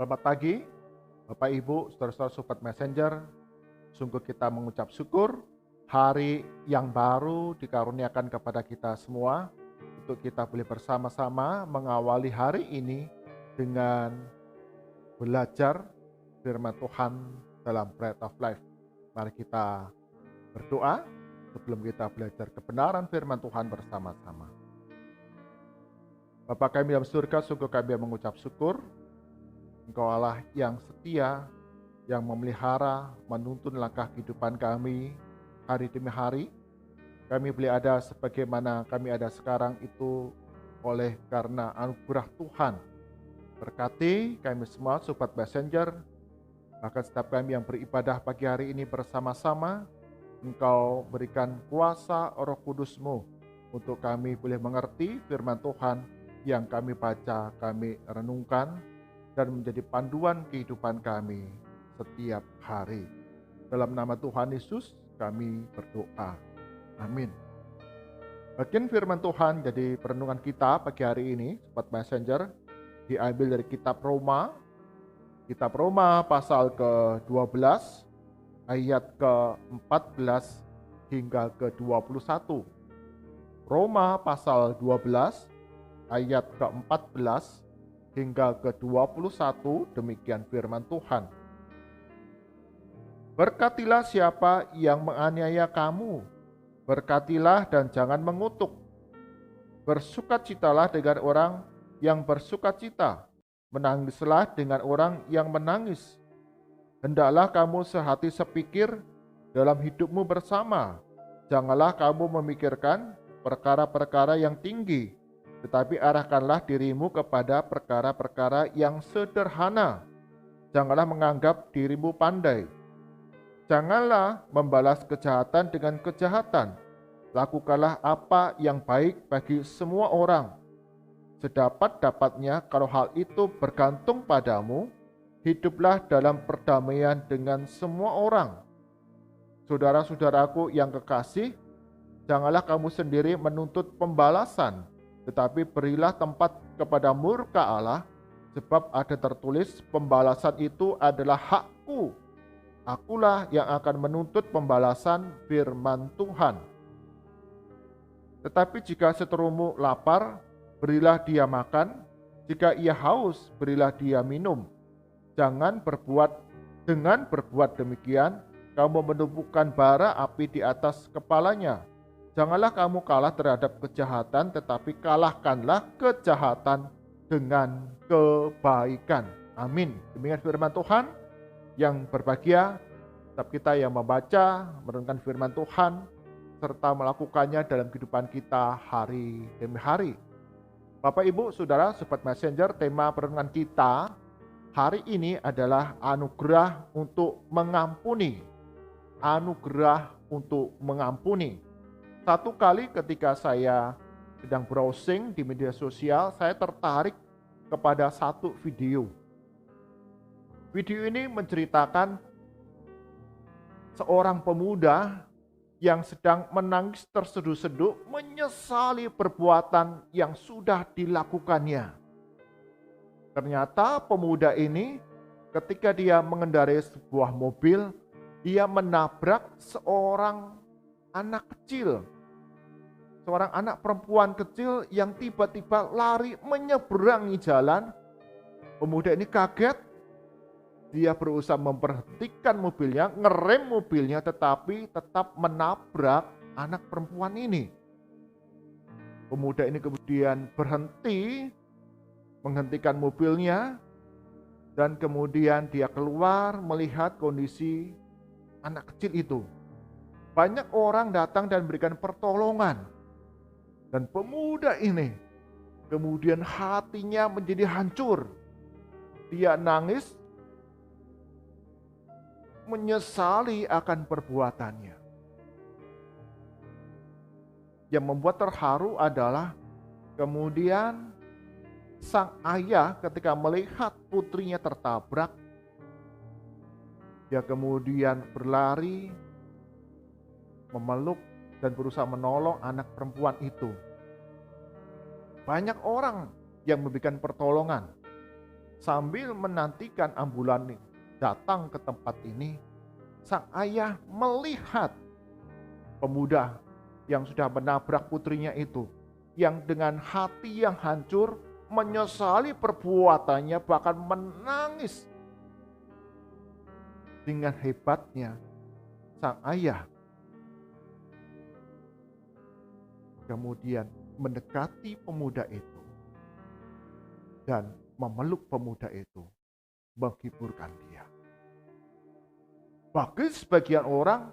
Selamat pagi, Bapak Ibu, saudara-saudara Sobat Messenger. Sungguh kita mengucap syukur hari yang baru dikaruniakan kepada kita semua untuk kita boleh bersama-sama mengawali hari ini dengan belajar firman Tuhan dalam Bread of Life. Mari kita berdoa sebelum kita belajar kebenaran firman Tuhan bersama-sama. Bapa kami dalam surga, sungguh kami mengucap syukur. Engkau Allah yang setia, yang memelihara, menuntun langkah kehidupan kami hari demi hari. Kami boleh ada sebagaimana kami ada sekarang itu oleh karena anugerah Tuhan. Berkati kami semua Sobat Messenger, bahkan setiap kami yang beribadah pagi hari ini bersama-sama. Engkau berikan kuasa Roh Kudus-Mu untuk kami boleh mengerti firman Tuhan yang kami baca, kami renungkan, dan menjadi panduan kehidupan kami setiap hari. Dalam nama Tuhan Yesus kami berdoa. Amin. Bagian firman Tuhan jadi perenungan kita pagi hari ini, Sobat Messenger, diambil dari kitab Roma. Kitab Roma pasal ke-12 ayat ke-14 hingga ke-21. Roma pasal 12 ayat ke-14 hingga ke-21, demikian firman Tuhan. Berkatilah siapa yang menganiaya kamu, berkatilah dan jangan mengutuk. Bersukacitalah dengan orang yang bersukacita, menangislah dengan orang yang menangis. Hendaklah kamu sehati sepikir dalam hidupmu bersama. Janganlah kamu memikirkan perkara-perkara yang tinggi, tetapi arahkanlah dirimu kepada perkara-perkara yang sederhana. Janganlah menganggap dirimu pandai. Janganlah membalas kejahatan dengan kejahatan. Lakukanlah apa yang baik bagi semua orang. Sedapat-dapatnya kalau hal itu bergantung padamu, hiduplah dalam perdamaian dengan semua orang. Saudara-saudaraku yang kekasih, janganlah kamu sendiri menuntut pembalasan, tetapi berilah tempat kepada murka Allah, sebab ada tertulis, pembalasan itu adalah hakku. Akulah yang akan menuntut pembalasan, firman Tuhan. Tetapi jika seterumu lapar, berilah dia makan. Jika ia haus, berilah dia minum. Jangan dengan berbuat demikian, kamu menumpukan bara api di atas kepalanya. Janganlah kamu kalah terhadap kejahatan, tetapi kalahkanlah kejahatan dengan kebaikan. Amin. Demikian firman Tuhan. Yang berbahagia setiap kita yang membaca, merenungkan firman Tuhan, serta melakukannya dalam kehidupan kita hari demi hari. Bapak, Ibu, Saudara, Sobat Messenger, tema perenungan kita hari ini adalah anugerah untuk mengampuni. Anugerah untuk mengampuni. Satu kali ketika saya sedang browsing di media sosial, saya tertarik kepada satu video. Video ini menceritakan seorang pemuda yang sedang menangis terseduh-seduh menyesali perbuatan yang sudah dilakukannya. Ternyata pemuda ini ketika dia mengendarai sebuah mobil, dia menabrak seorang anak kecil, seorang anak perempuan kecil yang tiba-tiba lari menyeberangi jalan. Pemuda ini kaget, dia berusaha memberhentikan mobilnya, ngerem mobilnya, tetapi tetap menabrak anak perempuan ini. Pemuda ini kemudian berhenti, menghentikan mobilnya, dan kemudian dia keluar melihat kondisi anak kecil itu. Banyak orang datang dan berikan pertolongan. Dan pemuda ini kemudian hatinya menjadi hancur. Dia nangis, menyesali akan perbuatannya. Yang membuat terharu adalah kemudian sang ayah ketika melihat putrinya tertabrak, dia kemudian berlari, memeluk dan berusaha menolong anak perempuan itu. Banyak orang yang memberikan pertolongan. Sambil menantikan ambulan datang ke tempat ini, sang ayah melihat pemuda yang sudah menabrak putrinya itu, yang dengan hati yang hancur menyesali perbuatannya, bahkan menangis. Dengan hebatnya, sang ayah kemudian mendekati pemuda itu dan memeluk pemuda itu, menghiburkan dia. Bagi sebagian orang,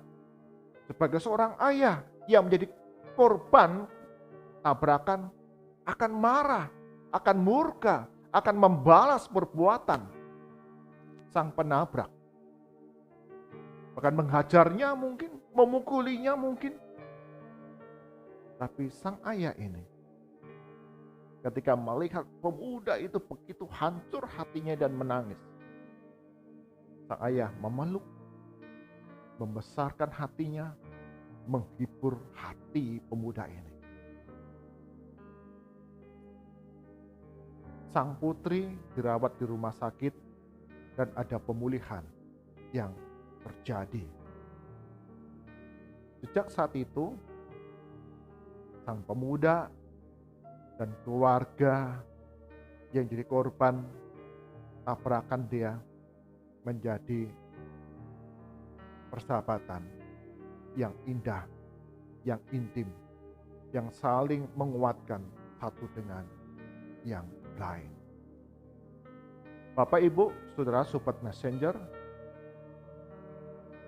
sebagai seorang ayah yang menjadi korban tabrakan, akan marah, akan murka, akan membalas perbuatan sang penabrak. Bahkan menghajarnya mungkin, memukulinya mungkin. Tapi sang ayah ini, ketika melihat pemuda itu begitu hancur hatinya dan menangis, sang ayah memeluk, membesarkan hatinya, menghibur hati pemuda ini. Sang putri dirawat di rumah sakit dan ada pemulihan yang terjadi. Sejak saat itu, sang pemuda dan keluarga yang jadi korban tabrakan dia menjadi persahabatan yang indah, yang intim, yang saling menguatkan satu dengan yang lain. Bapak, Ibu, Saudara, Sobat Messenger,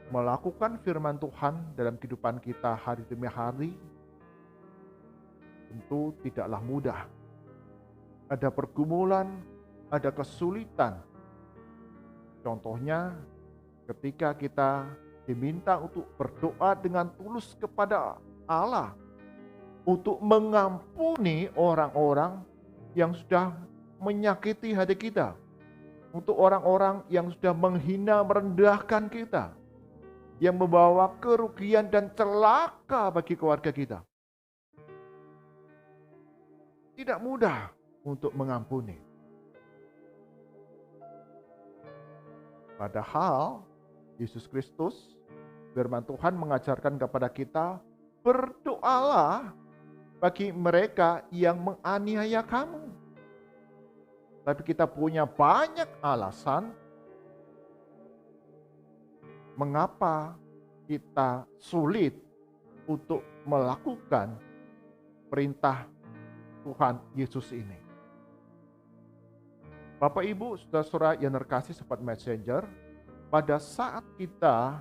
melakukan firman Tuhan dalam kehidupan kita hari demi hari tentu tidaklah mudah. Ada pergumulan, ada kesulitan. Contohnya ketika kita diminta untuk berdoa dengan tulus kepada Allah untuk mengampuni orang-orang yang sudah menyakiti hati kita, untuk orang-orang yang sudah menghina, merendahkan kita, yang membawa kerugian dan celaka bagi keluarga kita. Tidak mudah untuk mengampuni. Padahal Yesus Kristus, firman Tuhan mengajarkan kepada kita, berdoalah bagi mereka yang menganiaya kamu. Tapi kita punya banyak alasan mengapa kita sulit untuk melakukan perintah Tuhan Yesus ini. Bapak, Ibu, saudara-saudara yang terkasih Sobat Messenger, pada saat kita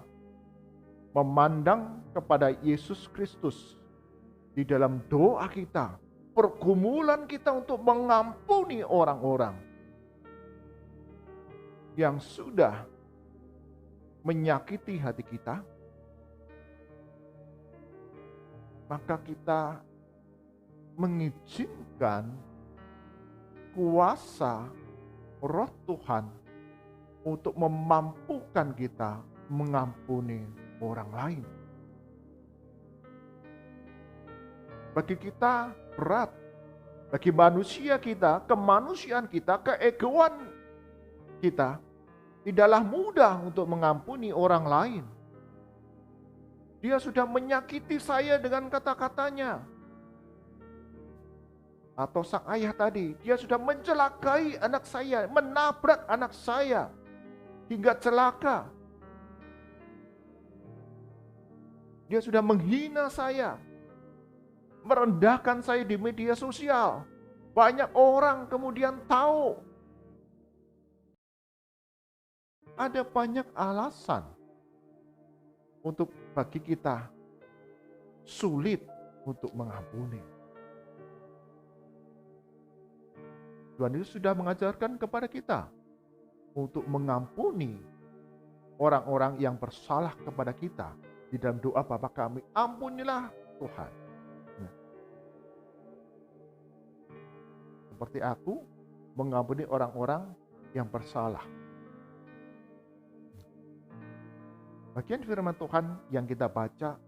memandang kepada Yesus Kristus di dalam doa kita, pergumulan kita untuk mengampuni orang-orang yang sudah menyakiti hati kita, maka kita mengizinkan kuasa Roh Tuhan untuk memampukan kita mengampuni orang lain. Bagi kita berat, bagi manusia kita, kemanusiaan kita, keegoan kita, tidaklah mudah untuk mengampuni orang lain. Dia sudah menyakiti saya dengan kata-katanya. Atau sang ayah tadi, dia sudah mencelakai anak saya, menabrak anak saya, hingga celaka. Dia sudah menghina saya, merendahkan saya di media sosial. Banyak orang kemudian tahu. Ada banyak alasan untuk bagi kita sulit untuk mengampuni. Tuhan Yesus sudah mengajarkan kepada kita untuk mengampuni orang-orang yang bersalah kepada kita. Di dalam doa Bapa kami, ampunilah Tuhan. Nah, seperti aku mengampuni orang-orang yang bersalah. Bagian firman Tuhan yang kita baca,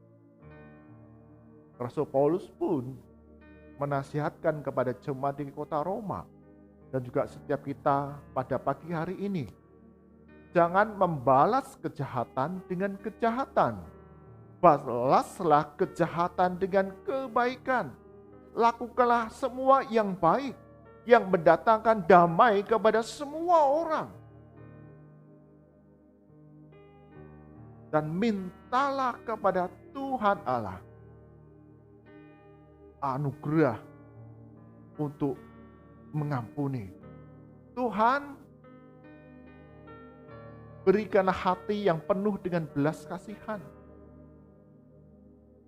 Rasul Paulus pun menasihatkan kepada jemaat di kota Roma dan juga setiap kita pada pagi hari ini. Jangan membalas kejahatan dengan kejahatan. Balaslah kejahatan dengan kebaikan. Lakukanlah semua yang baik, yang mendatangkan damai kepada semua orang. Dan mintalah kepada Tuhan Allah anugerah untuk mengampuni. Tuhan, berikanlah hati yang penuh dengan belas kasihan.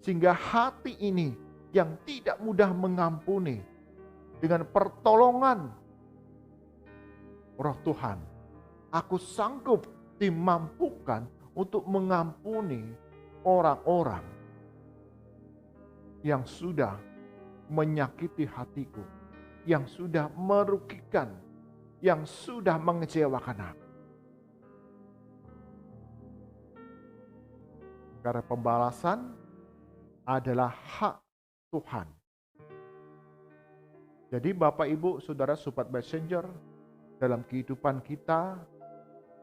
Sehingga hati ini yang tidak mudah mengampuni, dengan pertolongan Roh Tuhan, aku sanggup dimampukan untuk mengampuni orang-orang yang sudah menyakiti hatiku, yang sudah merugikan, yang sudah mengecewakan aku. Karena pembalasan adalah hak Tuhan. Jadi Bapak Ibu Saudara Sobat Messenger, dalam kehidupan kita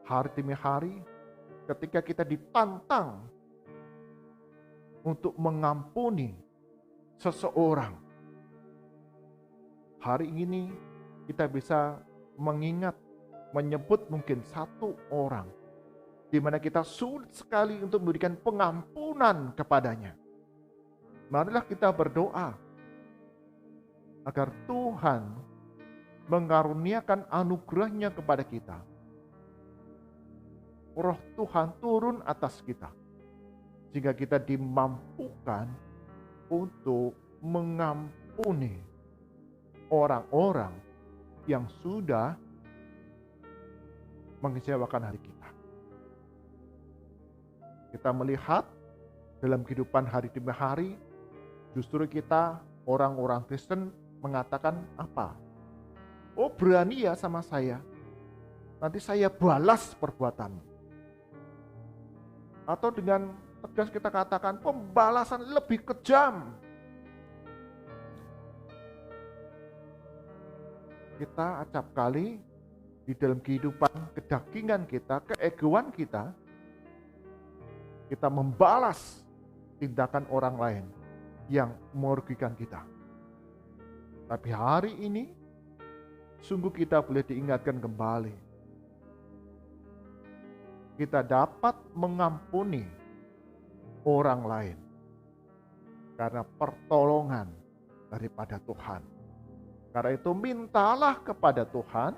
hari demi hari, ketika kita ditantang untuk mengampuni seseorang, hari ini kita bisa mengingat, menyebut mungkin satu orang di mana kita sulit sekali untuk memberikan pengampunan kepadanya. Marilah kita berdoa agar Tuhan mengaruniakan anugerahnya kepada kita. Roh Tuhan turun atas kita, sehingga kita dimampukan untuk mengampuni orang-orang yang sudah mengecewakan hari kita. Kita melihat dalam kehidupan hari demi hari, justru kita orang-orang Kristen mengatakan apa? Oh, berani ya sama saya, nanti saya balas perbuatanmu. Atau dengan tegas kita katakan pembalasan lebih kejam. Kita acap kali di dalam kehidupan kedagingan kita, keegoan kita membalas tindakan orang lain yang merugikan kita. Tapi hari ini sungguh kita boleh diingatkan kembali. Kita dapat mengampuni orang lain karena pertolongan daripada Tuhan. Karena itu mintalah kepada Tuhan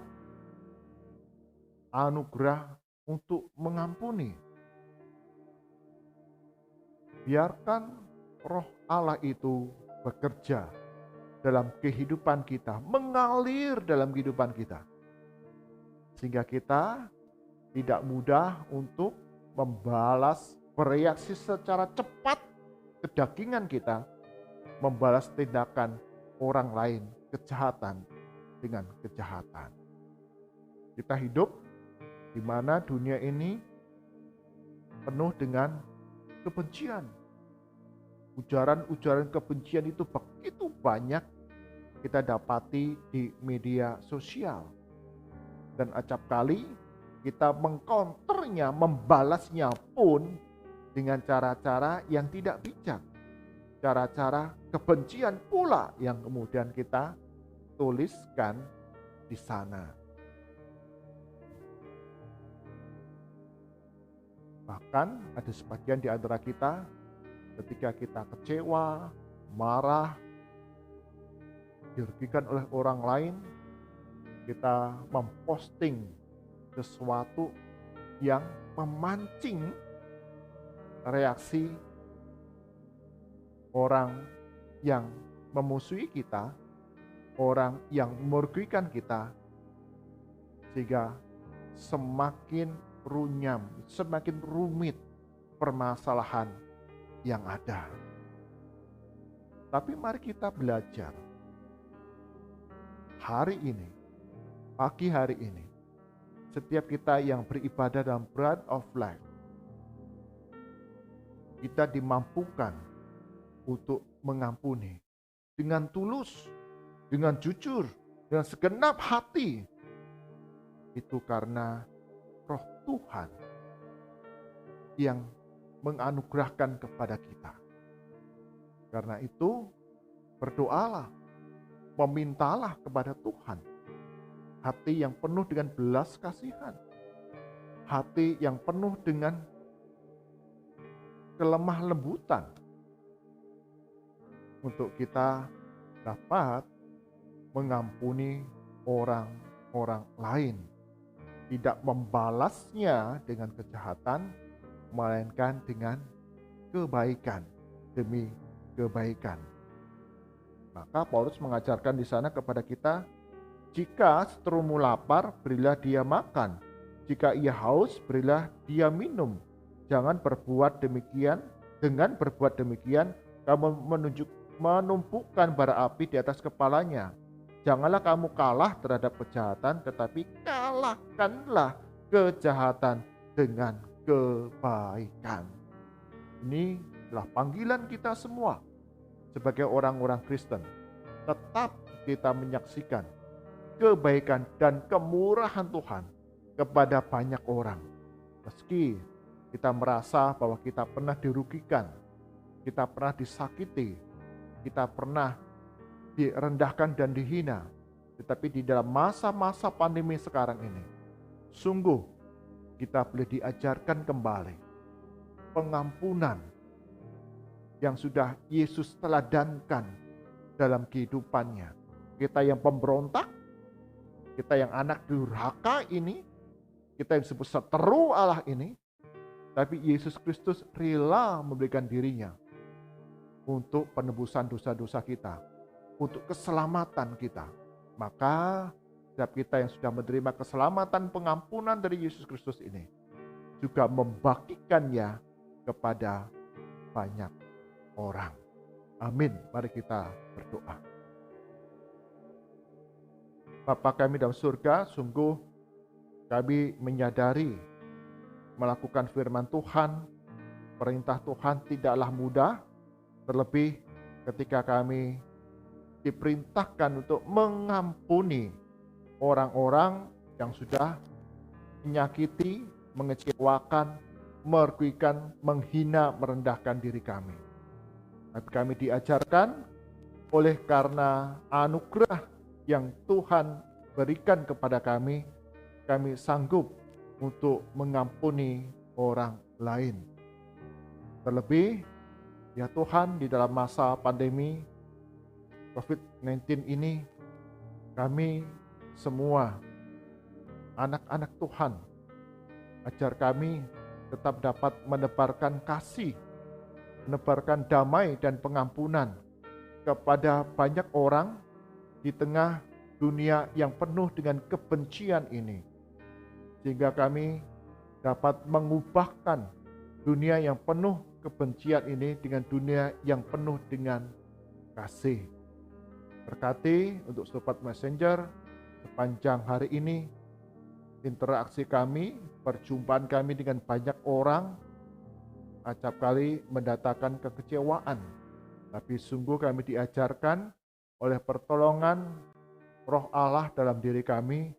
anugerah untuk mengampuni. Biarkan Roh Allah itu bekerja dalam kehidupan kita, mengalir dalam kehidupan kita. Sehingga kita tidak mudah untuk membalas, bereaksi secara cepat kedagingan kita, membalas tindakan orang lain, kejahatan dengan kejahatan. Kita hidup di mana dunia ini penuh dengan kebencian. Ujaran-ujaran kebencian itu begitu banyak kita dapati di media sosial. Dan acap kali kita mengkonternya, membalasnya pun dengan cara-cara yang tidak bijak. Cara-cara kebencian pula yang kemudian kita tuliskan di sana. Bahkan ada sebagian di antara kita ketika kita kecewa, marah, dirugikan oleh orang lain, kita memposting sesuatu yang memancing reaksi orang yang memusuhi kita, orang yang merugikan kita, sehingga semakin runyam, semakin rumit permasalahan yang ada. Tapi mari kita belajar hari ini, pagi hari ini, setiap kita yang beribadah dalam Bread of Life, kita dimampukan untuk mengampuni dengan tulus, dengan jujur, dengan segenap hati, itu karena Roh Tuhan yang menganugerahkan kepada kita. Karena itu, berdoalah, memintalah kepada Tuhan hati yang penuh dengan belas kasihan, hati yang penuh dengan kelemah lembutan, untuk kita dapat mengampuni orang-orang lain, tidak membalasnya dengan kejahatan, melainkan dengan kebaikan demi kebaikan. Maka Paulus mengajarkan di sana kepada kita, jika seterumu lapar, berilah dia makan. Jika ia haus, berilah dia minum. Jangan berbuat demikian. Dengan berbuat demikian, kamu menumpukan bara api di atas kepalanya. Janganlah kamu kalah terhadap kejahatan, tetapi kalahkanlah kejahatan dengan kebaikan. Ini adalah panggilan kita semua sebagai orang-orang Kristen. Tetap kita menyaksikan kebaikan dan kemurahan Tuhan kepada banyak orang. Meski kita merasa bahwa kita pernah dirugikan, kita pernah disakiti, kita pernah direndahkan dan dihina. Tetapi di dalam masa-masa pandemi sekarang ini, sungguh kita boleh diajarkan kembali pengampunan yang sudah Yesus teladankan dalam kehidupannya. Kita yang pemberontak, kita yang anak durhaka ini, kita yang disebut seteru Allah ini, tapi Yesus Kristus rela memberikan dirinya untuk penebusan dosa-dosa kita, untuk keselamatan kita. Maka setiap kita yang sudah menerima keselamatan pengampunan dari Yesus Kristus ini juga membagikannya kepada banyak orang. Amin. Mari kita berdoa. Bapa kami dalam surga, sungguh kami menyadari melakukan firman Tuhan, perintah Tuhan tidaklah mudah, terlebih ketika kami diperintahkan untuk mengampuni orang-orang yang sudah menyakiti, mengecewakan, merugikan, menghina, merendahkan diri kami. Tapi kami diajarkan oleh karena anugerah yang Tuhan berikan kepada kami sanggup untuk mengampuni orang lain. Terlebih, ya Tuhan, di dalam masa pandemi COVID-19 ini, kami semua anak-anak Tuhan, ajar kami tetap dapat menebarkan kasih, menebarkan damai dan pengampunan kepada banyak orang di tengah dunia yang penuh dengan kebencian ini. Sehingga kami dapat mengubahkan dunia yang penuh kebencian ini dengan dunia yang penuh dengan kasih. Berkati untuk Sobat Messenger sepanjang hari ini, interaksi kami, perjumpaan kami dengan banyak orang acap kali mendatangkan kekecewaan. Tapi sungguh kami diajarkan oleh pertolongan Roh Allah dalam diri kami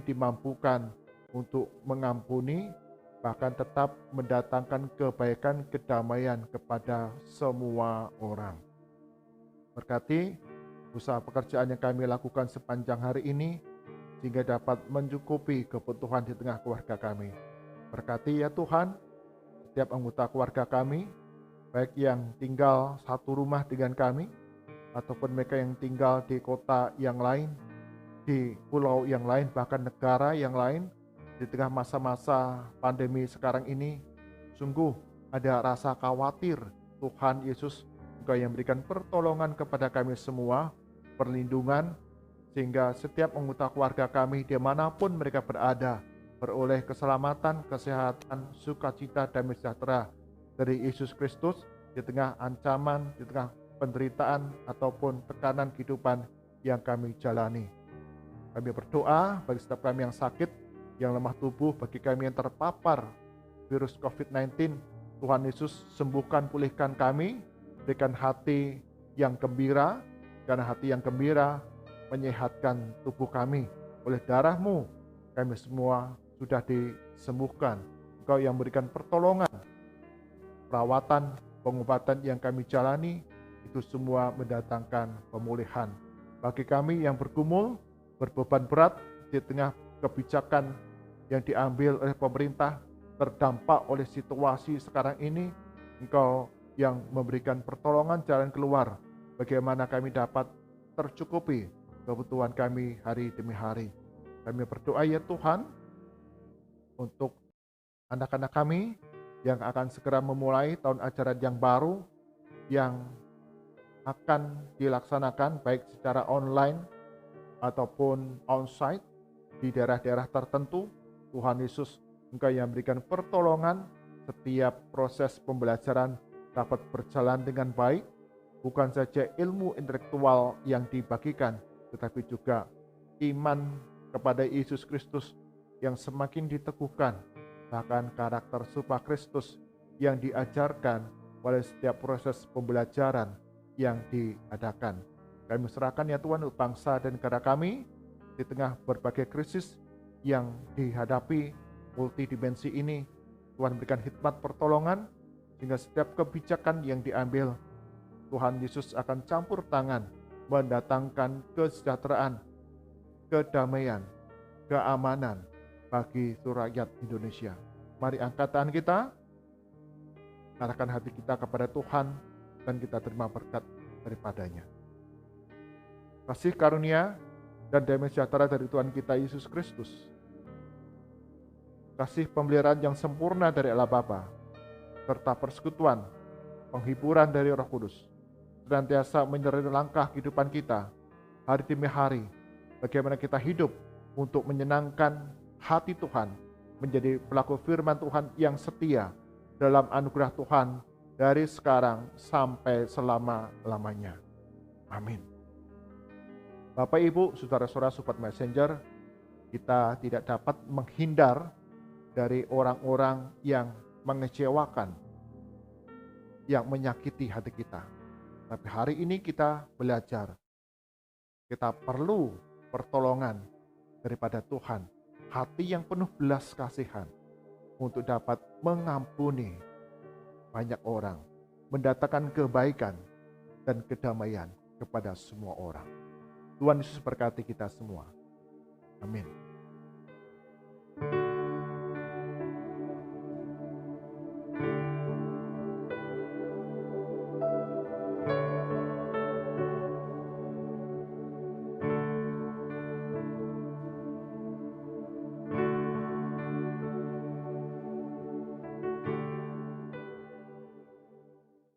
dimampukan untuk mengampuni, bahkan tetap mendatangkan kebaikan, kedamaian kepada semua orang. Berkati usaha pekerjaan yang kami lakukan sepanjang hari ini, sehingga dapat mencukupi kebutuhan di tengah keluarga kami. Berkati ya Tuhan, setiap anggota keluarga kami, baik yang tinggal satu rumah dengan kami, ataupun mereka yang tinggal di kota yang lain, di pulau yang lain, bahkan negara yang lain, di tengah masa-masa pandemi sekarang ini, sungguh ada rasa khawatir. Tuhan Yesus juga yang berikan pertolongan kepada kami semua, perlindungan, sehingga setiap anggota keluarga kami dimanapun mereka berada, beroleh keselamatan, kesehatan, sukacita, damai sejahtera dari Yesus Kristus di tengah ancaman, di tengah penderitaan ataupun tekanan kehidupan yang kami jalani. Kami berdoa bagi setiap kami yang sakit, yang lemah tubuh, bagi kami yang terpapar virus COVID-19, Tuhan Yesus sembuhkan, pulihkan kami, berikan hati yang gembira, karena hati yang gembira menyehatkan tubuh kami. Oleh darah-Mu, kami semua sudah disembuhkan. Engkau yang memberikan pertolongan, perawatan, pengobatan yang kami jalani, itu semua mendatangkan pemulihan. Bagi kami yang bergumul, berbeban berat di tengah kebijakan yang diambil oleh pemerintah, terdampak oleh situasi sekarang ini, Engkau yang memberikan pertolongan jalan keluar, bagaimana kami dapat tercukupi kebutuhan kami hari demi hari. Kami berdoa ya Tuhan, untuk anak-anak kami yang akan segera memulai tahun ajaran yang baru, yang akan dilaksanakan baik secara online ataupun onsite di daerah-daerah tertentu. Tuhan Yesus, Engkau yang memberikan pertolongan, setiap proses pembelajaran dapat berjalan dengan baik, bukan saja ilmu intelektual yang dibagikan, tetapi juga iman kepada Yesus Kristus yang semakin diteguhkan, bahkan karakter serupa Kristus yang diajarkan oleh setiap proses pembelajaran yang diadakan. Kami serahkan ya Tuhan untuk bangsa dan negara kami di tengah berbagai krisis yang dihadapi multidimensi ini. Tuhan berikan hikmat pertolongan sehingga setiap kebijakan yang diambil, Tuhan Yesus akan campur tangan mendatangkan kesejahteraan, kedamaian, keamanan bagi seluruh rakyat Indonesia. Mari angkat tangan kita, arahkan hati kita kepada Tuhan, dan kita terima berkat daripadanya. Kasih karunia dan damai sejahtera dari Tuhan kita Yesus Kristus, kasih pemeliharaan yang sempurna dari Allah Bapa, serta persekutuan, penghiburan dari Roh Kudus, senantiasa menyertai langkah kehidupan kita hari demi hari, bagaimana kita hidup untuk menyenangkan hati Tuhan, menjadi pelaku firman Tuhan yang setia dalam anugerah Tuhan dari sekarang sampai selama-lamanya. Amin. Bapak, Ibu, saudara-saudara Sobat Messenger, kita tidak dapat menghindar dari orang-orang yang mengecewakan, yang menyakiti hati kita. Tapi hari ini kita belajar, kita perlu pertolongan daripada Tuhan, hati yang penuh belas kasihan untuk dapat mengampuni banyak orang, mendatangkan kebaikan dan kedamaian kepada semua orang. Tuhan Yesus berkati kita semua. Amin.